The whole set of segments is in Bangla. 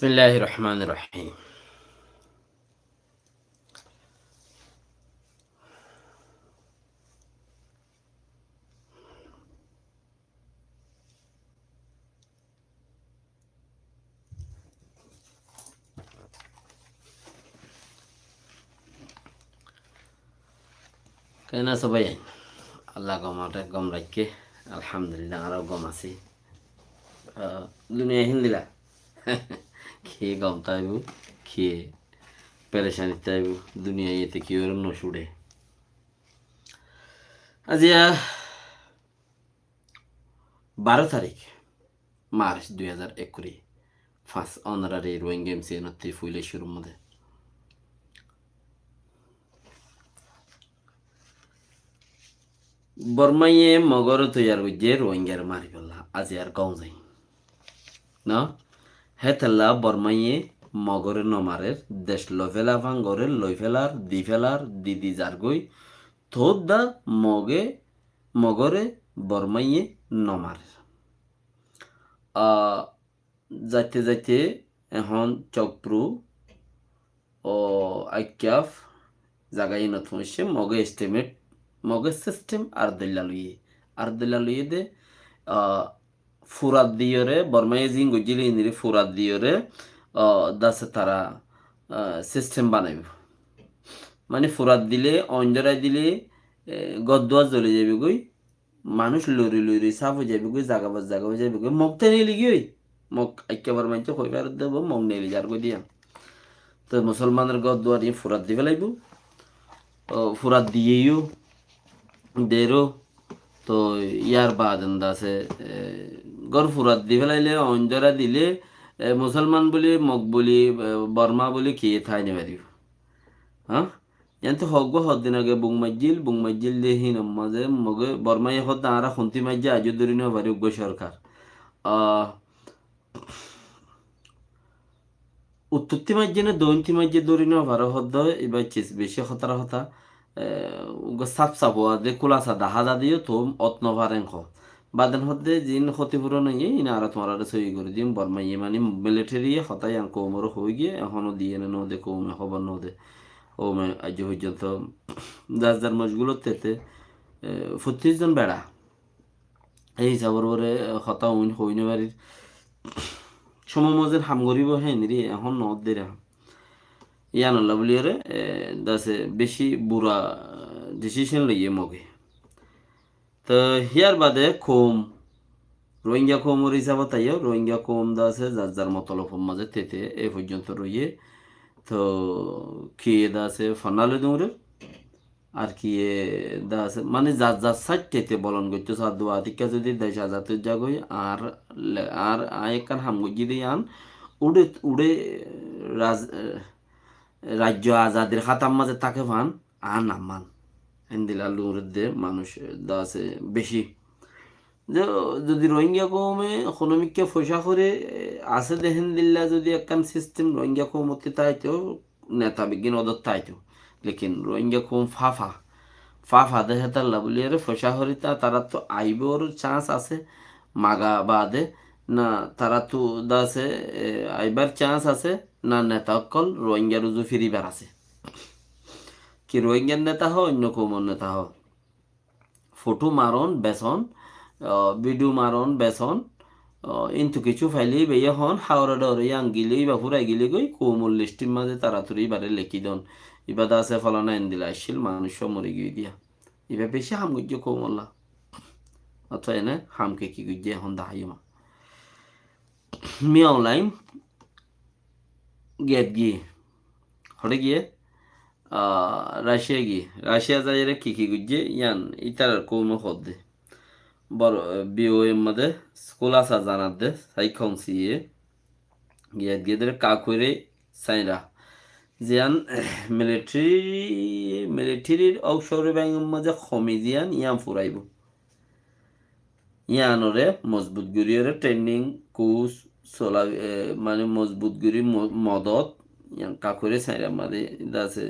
বিসমিল্লাহির রহমানির রহিম। কেন আছো ভাই? আল্লাহ গমাটা গম রাখকে আলহামদুলিল্লাহ আরও গম আছি। দুনিয়া হিন্দিলা খেয়ে গম তাইব, খেয়ে পেরেশানি তাইব, দুনিয়া এতে কি ওরম নসুড়ে। আজিয়া 12 তারিখ March 2021 first honorary rowing games নত্তি ফুইলে শুরুর মধ্যে বর্মাইয়ে মগর তৈয়ার করছে রোহিঙ্গার মারি ফেললা আজি আর গাঁও যাই না হেতেল্লা বর্মাইয়ে মগরে নমারের দেশ লইফেলা ভাঙ্গরে লইফেলার দি ফেলার দিদি জারগই থোদ দা মগরে বর্মাইয়ে নমারের যাইতে যাইতে এখন চক্রু ও আইক্যাফ জাগাই নথমসে মগে এস্টিমেট মগে সিস্টেম আর দল্লা লইয়ে দে ফুরাত দিয়রে বর্মাই জিং গজিলি ইন্দিরে ফুরাত দিয়রে দাসে তারা সিস্টেম বানাইব মানে ফুরাত দিলে অঞ্জরাই দিলে গদুয়া জ্বলে যাবে গই মানুষ লরি লরি সাফ হয়ে যাবে গই জাগা যাবে গই মগতে নিলি গই মগ একেবারে মানছে হইবার দেব মগ নেলি যার গই দিয়া তো মুসলমানের গদুয়া দিয়ে ফুরাত দিবে লাগব ফুরাত দিয়েও দেরো তো ইয়ার বাদ আছে গড় ফুরাত দি ফেলাইলে অঞ্জরা দিলে মুসলমান বলি মগ বলি বর্মা বলি খেয়ে থাই নেবারিব হ্যাঁ তো হগ হদিন আগে বুং মাইজিল দিয়ে হিন মাঝে মগে বর্মাই হদ আরা খুন্তি মাইজে আজ ধরি নেওয়া পারি উগ্র সরকার উত্তরতি মাইজে না দৈন্তি মাইজে ধরি নেওয়া ভালো হদ এবার বেশি হতারা হতা সাপ সাপ দে কুলাসা দাহা দা দিও তো অত্ন ভারেন খ বাদেন হতে জিন ক্ষতিপূরণ হয়ে ইনা আর তোমার সই করে দিম বর্মাইয়ে মানে মিলিটারি হতাই আন কৌমর হয়ে গিয়ে এখনো দিয়ে নদে কৌমে খবর নদে কৌমে আজ পর্যন্ত যার যার মজগুলো তেতে 25 জন বেড়া এই হিসাবের পরে হতা হইন বাড়ির সময় মজের হাম গরিব হ্যাঁ নিরি এখন নদ দে ইয়ানল্লা বলিয়ারে দাসে বেশি বুড়া ডিসিশন লইয়ে মগে তো হিয়ার বাদে খোম রোহিঙ্গা খোমর হিসাবে তাইও রোহিঙ্গা খোম দাসে যার যার মতলফর মাঝে তেতে এ পর্যন্ত রইয়ে তো খেয়ে দাসে ফানালে দৌড়ে আর কি দাস মানে যার যার সাইড তেতে বলন করতো সার দোয়া দিকা যদি দেশ আজাতের জাগই আর আর আয়েকান হামগুজি দিয়ে আন উড়ে উড়ে রাজ্য আজাদের খাতার মাঝে তাকে ভান আর নামান হিন্দিলা লুরদে মানুষ দাসে বেশি যদি রোহিঙ্গা কমে ইকোনমিককে পয়সা করে আছে দেখেন দিল্লা যদি একখান সিস্টেম রোহিঙ্গা কমতে তাইতেও নেতা বিজ্ঞান অদর তাইতেও লেকিন রোহিঙ্গা কম ফাফা দেখে তার লাভলিয়ারে পয়সা হরিতা তারা তো আইবর চান্স আছে মাগা বাদে না তারা তো দাসে আইবার চান্স আছে না নেতা অকল রোহিঙ্গা রুজু ফিরিবার আছে কি রোহিঙ্গার নেতা হ অন্য কৌমর নেতা হ ফটো মারণ বেসন ভিডিও মারণ বেসন ইন্তু কিছু ফাইলি বেয়ে হন হাওড়া ডরে আঙ্গিলি বা ফুরাই গিলি গই কৌমল লিস্টির মাঝে তাড়াতাড়ি বারে লেখি দন ইবাদা আছে ফলানা এন্দিলা আসছিল মানুষ মরে গিয়ে দিয়া এবার বেশি হাম গুজ্জ কৌমল্লা অথবা এনে হামকে কি গুজ্জে এখন দাহাইমা মিয়াও লাইম গেট গিয়ে হরে গিয়ে রাশিয়া যাই কি গুজ্জে ইয়ান ইতার কৌম হদ্দে বড় বিওএম মধ্যে স্কুল আসা জানার দে সাইখন সিয়ে গিয়ে গিয়ে কাকুরে সাইরা জিয়ান মিলিটারির অবসর ব্যাংকের মাঝে কমি জিয়ান ইয়ান ফুরাইব ইয়ানরে মজবুত গুড়িয়রে ট্রেনিং কোর্স চলা মানে মজবুত গুড়ি মদত ইয়ান কাকুরে সাইরা মাঝে আছে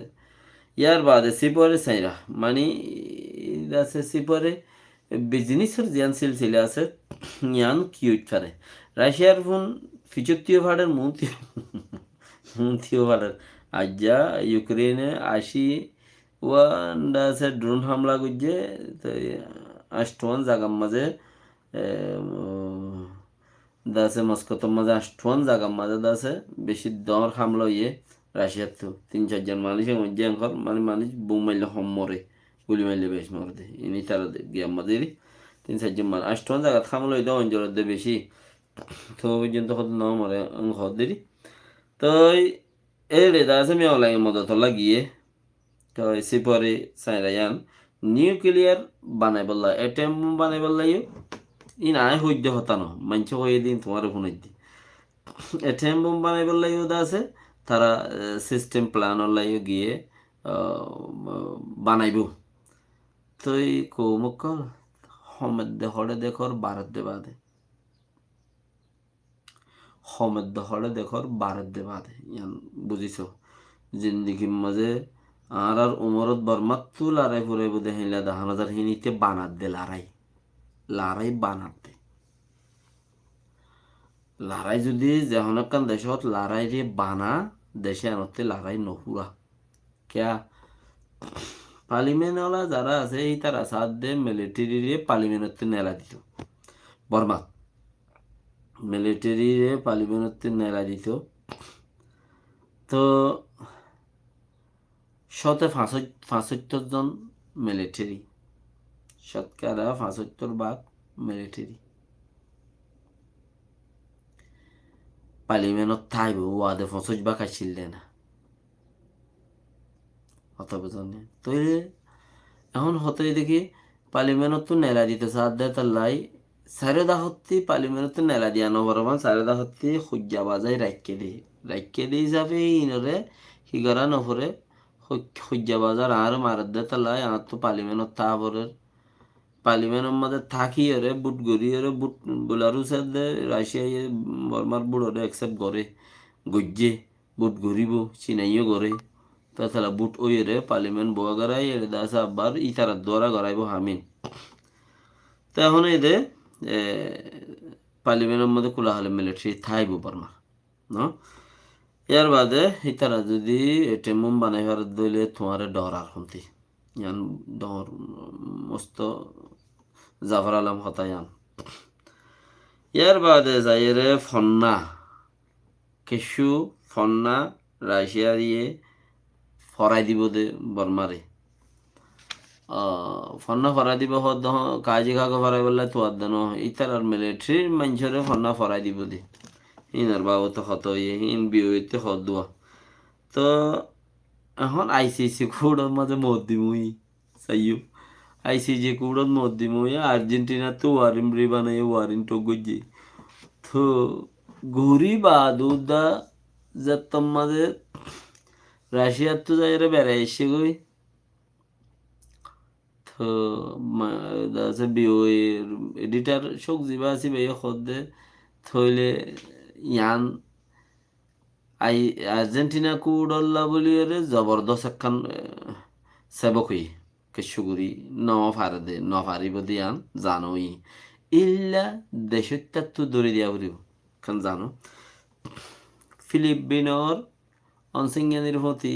ইয়ার বাদে সিপরে সাইরা মানে আছে সিপরে বিজনেসের জিয়ান সিলসিলা আছে ইয়ান কিউট ফারে রাশিয়ার ফোন ফিচতীয় ভাড়ের মুন্তীয় ভাড়ের আজ্জা ইউক্রেনে আসি ওয়ান্ডা আছে ড্রোন হামলা করছে তো আষ্টমান জাগার মাঝে দাসে মস্কোর মাঝে আষ্টমান জাগার মাঝে দাসে বেশি দর হামলা ইয়ে রাশিয়ার তো 3-4 জন মানুষের মধ্যে এখন মানে মানুষ বুম মারলে হম মরে গুলি মারলে বেশ মরে দে ইনি তারা গিয়ে আমাদের 3-4 জন মানুষ আষ্টমান জায়গা হামলা হইতে অঞ্চলের দে বেশি তো পর্যন্ত কত ন মরে হদেরই তো এই রে দাসে মেয়ে লাগে মদত লাগিয়ে তো এসে পরে সাইরায়ান নিউক্লিয়ার বানাই বললা এটম বানাই বললাই ই নাই সহ্য হতানো মানছে কয়ে দিন তোমার ফোন দি এটম বোম বানাই বললাইও দা আছে তারা সিস্টেম প্ল্যানর লাইও গিয়ে বানাইব তো এই কৌমকল সমদ্দে হরে দেখর ভারত দে বাদে সমদ্দে হরে দেখর ভারত দে বাদে ইয়ান বুঝিছ জিন্দিগির মাঝে আর উমরত বর্মাত্তু লড়াই ফুরাইব দেহিলা দাহান হাজার হিনিতে বানাত দে লড়াই বানাত দে লড়াই যদি যেহন একখান দেশত লড়াই রে বানা দেশে আনতে লড়াই নহুরা ক্যা পার্লিমেন্টওয়ালা যারা আছে এই তারা সাথ দে মিলিটারি রে পার্লিমেন্টতে নেলা দিত বর্মা মিলিটারি রে পার্লিমেন্টতে নেলা দিত তো 75 জন মিলিটারি শতকরা 75 ভাগ মিলিটারি পার্লিমেন্টত থাইব ওয়াদে 50 ভাগ আসছিল না অত বুঝনে তো এখন হতে দেখি পার্লিমেন্টত তো নেলা দিতে সাথ দেয় তার লাই সারেদা হত্তি পার্লিমেন্টত নেলা দিয়া নবরমান সারেদা হত্তি খুঁজা বাজাই রাখকে দিয়ে হিসাবে ইনরে হিগরা নফরে খুঁজা বাজার আর মারাত দে তার লাই আর তো পার্লিমেন্টত তাহবরের পার্লিমেন্টের মধ্যে থাকি ওরে বুট গড়ি ওরে বুট বোলারু দে রাশিয়া বর্মার বুট ওরে অ্যাকসেপ্ট করে গজ্জে বুট গড়িব চিনাইও করে তাছাড়া বুট ওই রে পার্লিমেন্ট বোয়া গড়াই এর দাস আবার ইতারার দ্বারা গড়াইব হামিন তো এখন এদের পার্লিমেন্টের মধ্যে খোলা হলে মিলিটারি থাইব বর্মার ন এর বাদে ইতারা যদি এটেমুম বানাই ফেরত দইলে তোমার ডর আর শুনতি ইয়ান ডর মস্ত জাফর আলম হতায়ান ইয়ার বাদে যাই রে ফন্না কেশু ফন্না রাশিয়া দিয়ে ফরাই দিব দে বর্মারে ফন্না ফরাই দিব হদ কাজি খাকে ফরাই বললে তো আদান ইতার আর মিলিটারির মানুষরে ফন্না ফরাই দিব দে ইনার বাবু তো হত ইয়ে ইন বিয়েতে হদ দোয়া তো এখন আইসিসি কোডের মাঝে মত দিমুই চাইও আইসিজি কোডত মত দিমুই আর্জেন্টিনা তো ওয়ারিম রি বানাই ওয়ারিন তো গজি তো ঘুরি বা দুদা যাত্তম মাঝে রাশিয়ার তো যাই রে বেড়াই এসে গই তো আছে বিওয়ের এডিটার শোক জিবা আছি ভাই খদ্দে থইলে ইয়ান আই আর্জেন্টিনা কুডল্লা বলি রে জবরদস্ত একখান সেবক হই কেশুগুড়ি ন ফারিব দিয়ান জানোই ইল্লা দেশত্যার তো দৌড়ে দিয়া ফুরিব খান জানো ফিলিপিনর অনসিংয়ানির প্রতি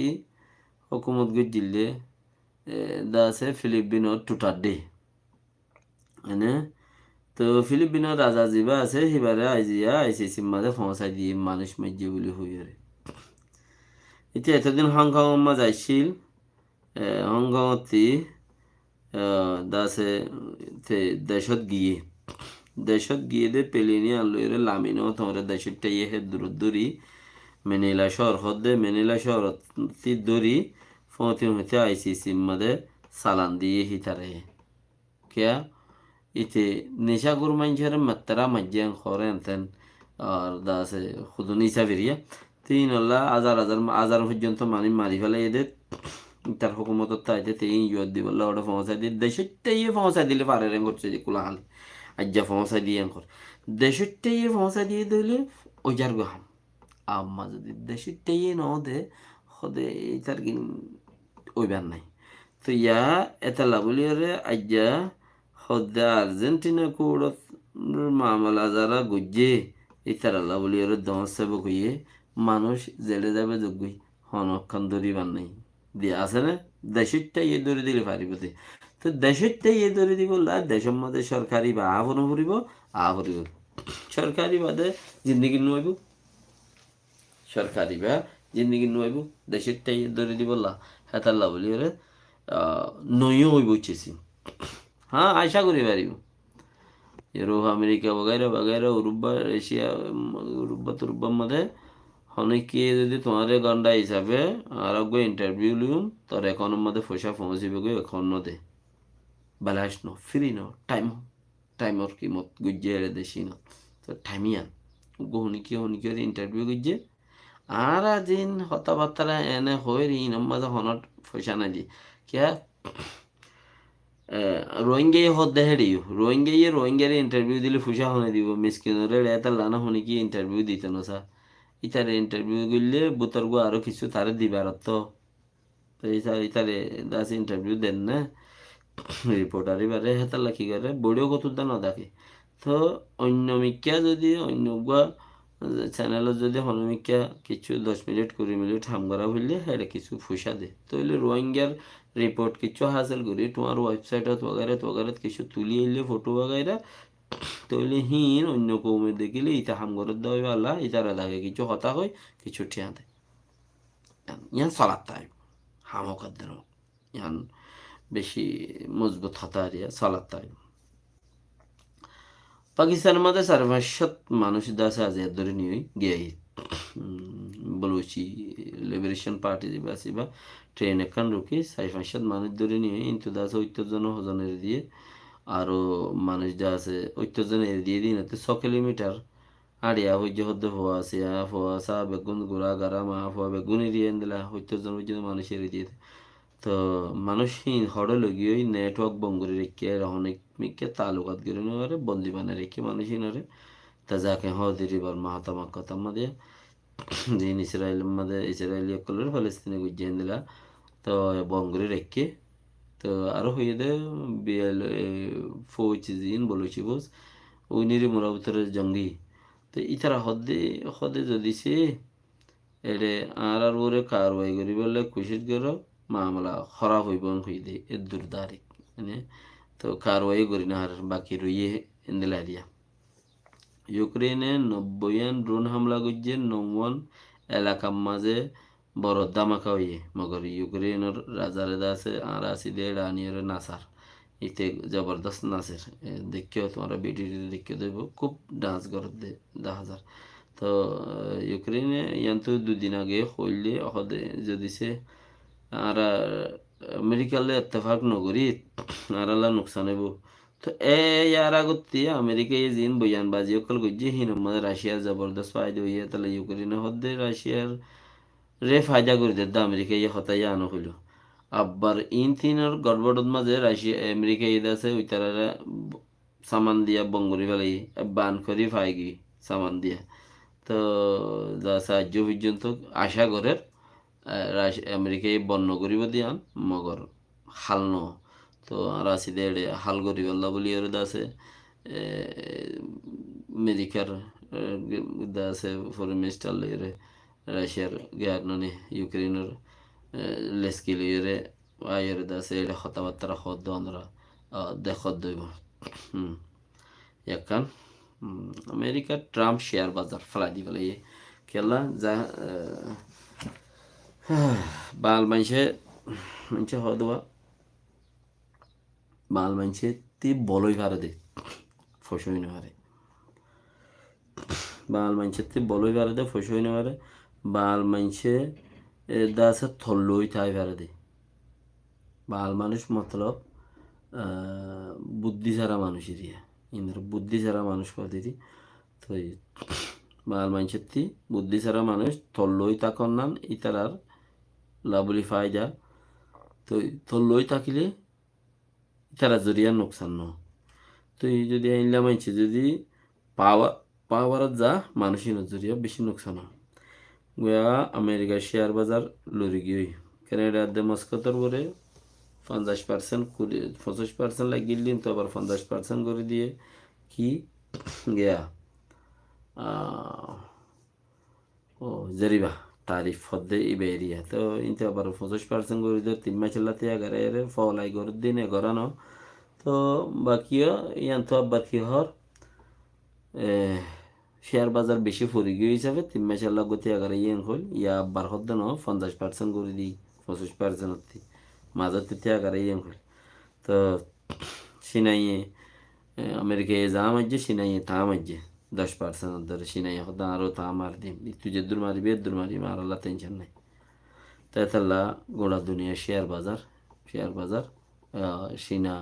হুকুমত গজিলে দাসে ফিলিপিনর টুটার ডে এনে তো ফিলিপিনর রাজা যিবা আছে সিবারে আইজিয়া আইসিসির মাঝে পৌঁছাই দিয়ে মানুষ মার্জি বলে হই আরে এতিয়া এতদিন হংকং মাঝে আইছিল হংকংতি দাসে দেশত গিয়ে দে পেলিনি আনলো লামিনো তোমার দেশটা ইয়ে হে দূরদূরি মেনিলা শহর হদ্দে মেনিলা শহর দূরি ফোঁতি হইতে আইসিসির মাঝে সালান দিয়ে হিতারে কিয়া ইতে নেশাগুর মানুষের মাত্রা মাজ্যাং খরে আনতেন আর দাসে খুদ নিশা বেরিয়া তিন হল্লা হাজার পর্যন্ত মারি ফেলে এদের তার হুকুমত তাইতে তিন ইয়ত দি বললা ওটা পৌঁছাই দিয়ে দেশটাই পৌঁছাই দিলে পারে রেং করছে যে কুলাহাল আজ্জা পৌঁছাই দিয়ে কর দেশটাই পৌঁছাই দিয়ে দিলে ওইজার গাহাম আম্মা যদি দেশটাই ন দে সদে তার কিন ওইবার নাই তো ইয়া এতালা বলি রে আজ্জা সদা আর্জেন্টিনা কুড়ত মামলা যারা গজ্জে ইতার আল্লাহ বলি ওর দমসে বকুইয়ে মানুষ জেলে যাবে যোগ্যই হনক্ষণ দরিবার নাই দিয়ে আছে না দেশটা ইয়ে দরি দিলে পারিব দে তো দেশটা ইয়ে দরি দিব দেশের মধ্যে সরকারি বা আহ্বান ফুরিব আহরিব সরকারি বাদে জিন্দিগি নইব সরকারি বা জিন্দিগি নইব দেশেরটা ইয়ে দরি দিব হেতাল্লা বলি ওরে নইও হইব ইচ্ছেছি হ্যাঁ আশা করি পারিব ইউরোপ আমেরিকা বগাইরা বগাইরা উরুব্বা এশিয়া উরুব্বা তুরুব্বার মধ্যে অনেকে যদি তোমার গন্ডা হিসাবে আর ইন্টারভিউ লিউম তোর এখনের মধ্যে পয়সা পৌঁছিবে গো এখন দে বেলাস ন ফ্রি ন টাইমর কিমত গুজ্জে এড়ে দেশি ন তো টাইমিয়ান হনিকে ইন্টারভিউ গুজ্জে আর দিন হতাবার্তারা এনে হয়ে ইনম মাঝে হনত পয়সা না দি কিয়া রোহিঙ্গাই হদ দেখে দিও রোহিঙ্গার ইন্টারভিউ দিলে পয়সা হনে দিব মিসকিনরে এটা লানা হনি কি ইন্টারভিউ দিতে না স্যার ইতারে ইন্টারভিউ করলে বুতর্গ আরো কিছু তারে দিবার তো ইতারে দাস ইন্টারভিউ দেন না রিপোর্টার এবারে হেতাল্লা কি করে বড়িও কত না দেখে তো অন্য মিক্যা যদি অন্য চ্যানেলত যদি হনমিক্যা কিছু 10 মিনিট 20 মিনিট হাম করা হইলে হ্যাঁ কিছু পয়সা দে তাহলে রোহিঙ্গার রিপোর্ট কিছু হাসিল করি তোমার ওয়েবসাইটত ওগাইরাত কিছু তুলি এলে ফটো ওগাইরা তাহলে হিন অন্য কৌমে দেখিলে ইতা হাম করে দেওয়া পারলা ইতারা লাগে কিছু হতা হয় কিছু ঠিয়া দেয় ইয়ান চলাত তাই হামকার দেন ইয়ান বেশি মজবুত হতা হারিয়া চলাত তাই পাকিস্তানের মধ্যে 400 মানুষ আছে আজ এর ধরে নিয়ে গিয়ে বলছি লিবারেশন পার্টি যে বাসি বা ট্রেন এখান রুকি 400 মানুষ ধরে নিয়ে কিন্তু দাস ঐত্যজন হজনের দিয়ে আরও মানুষ যা আছে ঐত্যজন এর দিয়ে দিন এতে 6 কিলোমিটার আড়িয়া হইজে হদ্দে ফোয়া সা বেগুন গোড়া গারা মা ফোয়া বেগুন এরিয়ে দিলা ঐত্যজন হইজে মানুষ এর দিয়ে তো মানুষ হড়ে লগিয়ে নেটওয়ার্ক বঙ্গরে রেখে অনেক মিকে তালুকাত গিরে নেওয়ারে বন্দি বানে রেখে মানুষ নরে তা যাকে হদিরিবার মাহাতামা কথা মাদিয়া দিন ইসরায়েলি কলের ফলস্তিনে গুজিয়ে দিলা তো বঙ্গরে রেখে তো আরো হয়ে দে বিএল ফৌজ জিন বলেছি বোস উইনিরি মোরাবতরে জঙ্গি তো ইতারা হদে যদি সে এডে আর ওরে কারওয়াই করি বললে খুশিত গেল মামলা খরা হইব হইলে এ দুর্দারি মানে তো কারওয়াই করি না আর বাকি রইয়ে এন্দেলারিয়া ইউক্রেনে 90 ড্রোন হামলা করছে 9 এলাকার মাঝে বড় দামাকা হইয়ে মগর ইউক্রেনের রাজারে আছে আর আসি দে রানিয়রে নাসার ইতে জবরদস্ত নাচের দেখিও তোমরা ভিডিও দেখিও দেব খুব ডান্স করে দে 10,000 তো ইউক্রেনে ইয়ান্তু 2 দিন আগে হইলে হদে যদি সে আর আমেরিকালে ইত্তেফাক নগরী আর আল্লাহ নোকসান হইব তো ইয়ার আগতে আমেরিকা এই জিন বয়ান বাজি অকল গজ্জি হিন মানে রাশিয়ার জবরদস্ত ফায়দা হইয়া তাহলে ইউক্রেনে হদে রাশিয়ার রে ফায়দা করে দে আমেরিকা ইয়ে হতাই আনো হইল আবার ইন তিনের গড়বড়ত মাঝে রাশিয়া আমেরিকা ঈদ আছে ওই তারা সামান দিয়া বঙ্গরি ফেলাই বান করি ফাইগি সামান দিয়া তো যা সাহায্য পর্যন্ত আশা করে আমেরিকায় বন্য করিব দিয়ান মগর হাল ন তো আর আসি দে হাল করিব বলি ওর আছে আমেরিকার আছে ফরেন মিনিস্টার লইরে রাশিয়ার গিয়ার ননে ইউক্রেনের লেসকি লইরে আয়ের আছে এটা কথাবার্তা হদ আমরা দেখত দইব একান আমেরিকার ট্রাম্প শেয়ার বাজার ফেলাই দি বলে খেলা যা বাল মানুষে হদবা বাল মানুষে তি বলই ভারে দে ফসই না হারে বাল মানুষের তি বলই ভারে দে ফসই না হারে বাল মানুষে দাসে থল্লই তাই ভারে দে বাল মানুষ মতলব বুদ্ধি ছাড়া মানুষেরই ইন্দ্র বুদ্ধি ছাড়া মানুষ কদিরই তো বাল মানুষের তি বুদ্ধি ছাড়া মানুষ থল্লই তাকন নান ইতারার লাভলি ফায়দা তো থল্লই থাকিলে তারা জরিয়া নোকসান ন তো এই যদি আইনলা মানছে যদি পাওয়ার যা মানুষই নজরিয়া বেশি নোকসান হয় গোয়া আমেরিকার শেয়ার বাজার লড়ি গিয়ে কানাডার দে মস্কোতর করে 50% 25% লাগিয়ে দিন তো আবার 50% করে দিয়ে কি গিয়া ও জরিবা তারিফ হদ্দে ইবে এরিয়া তো ইনতে আবার 25% করে দিও 3 মাস লাতে আগারে এর ফলাই করে দিনে গরানো তো বাকিও ইয়ান তো আবার কি হর শেয়ার বাজার বেশি ফুরি গিয়ে হিসাবে 3 মাসের গতি আগারে ইয়ান হল ইয়া আবার হদ্দে ন 50% করে দিই 25% হতি মাঝে তিতে আগারে ইয়ান হল তো সিনাইয়ে আমেরিকায় যা মাঝে সিনাইয়ে তা মাঝে 10% ধরে সিনাইয়ে হদ্দে আরও তা মার দিম তুই যে দূর মারিবি দূর মারি মারাল্লা টেনশন নাই তাইতাল্লা গোড়া দুনিয়া শেয়ার বাজার চীনা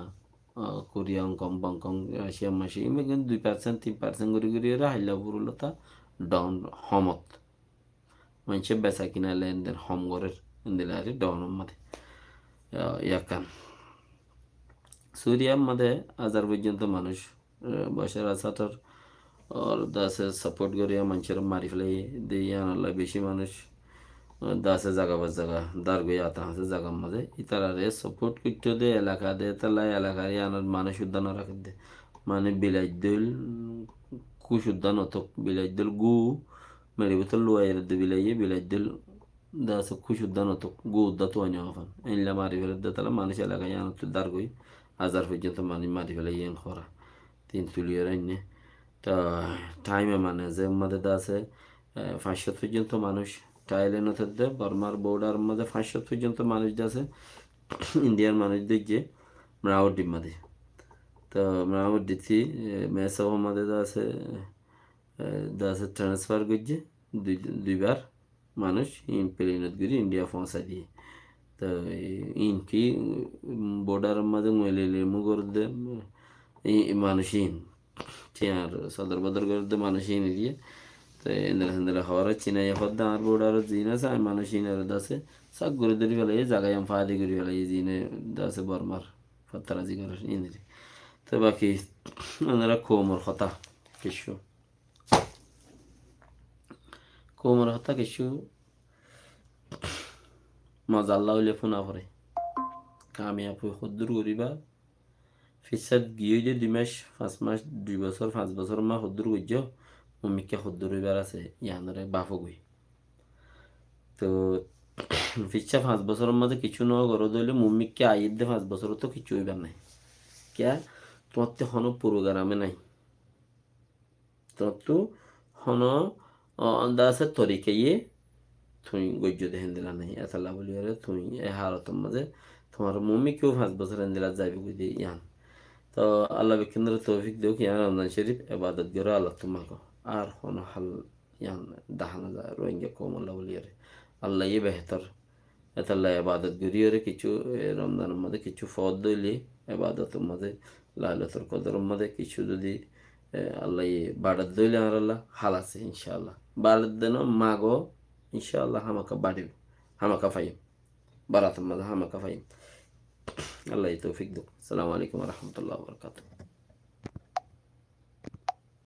কোরিয়া হংকং রাশিয়া মাসি ইমে কিন্তু 2% 3% করে করে হাইলা পুরুলতা ডাউন হমত মানুষে বেচা কিনা লেনদেন হম গরের দিলে আর ডাউন মাঝে ইয়াকান সুরিয়ার মাঝে আজার পর্যন্ত মানুষ বসের আসাটার ওর দাসে সাপোর্ট করিয়া মানুষের মারি ফেলে দিয়ে আনাল্লা বেশি মানুষ দাসে জাগা বা জাগা দার গই আতা আছে জাগার মাঝে ইতারারে সাপোর্ট করতে দে এলাকা দে তালা এলাকার আনার মানুষ উদ্যান রাখে দে মানে বিলাই দল কুশ উদ্যান অত বিলাই দল গু মেরি বোতল লুয়াইয়ের দে বিলাই দল দাসে কুশ উদ্যান অত গু উদ্যা তো আনি আফান এনলা মারি ফেলে দে তালা মানুষ এলাকায় আনার দার গই হাজার পর্যন্ত মানে মারি ফেলে ইয়েন খরা 3 তুলিয়ার আইনে তা টাইমে মানে যে মধ্যে আছে 500 পর্যন্ত মানুষ টাইলেন হতে বর্মার বর্ডার মধ্যে 500 পর্যন্ত মানুষ আছে ইন্ডিয়ার মানুষদের যে মরাউডি মধ্যে তো মরাউডিতে মেসব মধ্যে আছে ট্রান্সফার করছে দুইবার মানুষ ইন প্লেনত করে ইন্ডিয়া পৌঁছা দিয়ে তো ইনকি বর্ডার মধ্যে মহিলা মুগর দে মানুষ ইন আর সদর বদর করে মানুষ ইন দিয়ে তো এন্দরা হওয়ার চিনাই হদ্দা আর বোর্ডার জিন আছে আর মানুষ ইনার দাসে সাক করে ধরি ফেলাই জায়গায় আমি ফাদি করে ফেলাই জিনে দাসে বর্মার ফত্তারাজি করে ইনরি তো বাকি ওনারা কোমর হতা কিছু মজা আল্লাহ হইলে ফোনা পড়ে কামিয়াব হয়ে সদ্দূর করিবা ফিসাদ গিয়ে যে 2 মাস 5 মাস 2 বছর 5 বছর মা সদ্দূর করছ মমিকে সদ্দূর হইবার আছে ইয়ানরে বাফো গই তো ফিসা 5 বছরের মাঝে কিছু ন গরজ হইলে মমিকে আইর দে 5 বছর তো কিছু হইবার নাই ক্যা তোমার তো হন প্রোগ্রামে নাই তোমার তো হন আন্দাজে তরিকে ইয়ে তুই গজ্য দেখেন দিলা নাই এতলা বলি আরে তুই এ হারতের মাঝে তোমার মমিকেও 5 বছর দিলা যাবি কই দিয়ে ইয়ান তো আল্লাহ বিকেন্দ্র তৌফিক দেও কি রমজান শরীফ ইবাদত গরো আল্লাহ তোমাকে আর হন হাল ইয়ান দাহানা যায় রোহিঙ্গা কম আল্লাহ বলি আরে আল্লাহ ইয়ে বেহতর এতাল্লাহ ইবাদত গরিয়রে কিছু রমজানের মধ্যে কিছু ফদ দইলে ইবাদতের মধ্যে লাইলাতুল কদরের মধ্যে কিছু যদি আল্লাহ ইয়ে বাড়াত দইলে আর আল্লাহ হাল আছে ইনশাআল্লাহ বাড়াত দেন মাগো ইনশাআল্লাহ হামাকা বাড়িব হামাকা ফাইম বারাতের মধ্যে হামাকা ফাইম আল্লাহ তৌফিক দেব আসসালামু আলাইকুম ওয়া রাহমাতুল্লাহি ওয়া বারাকাতুহু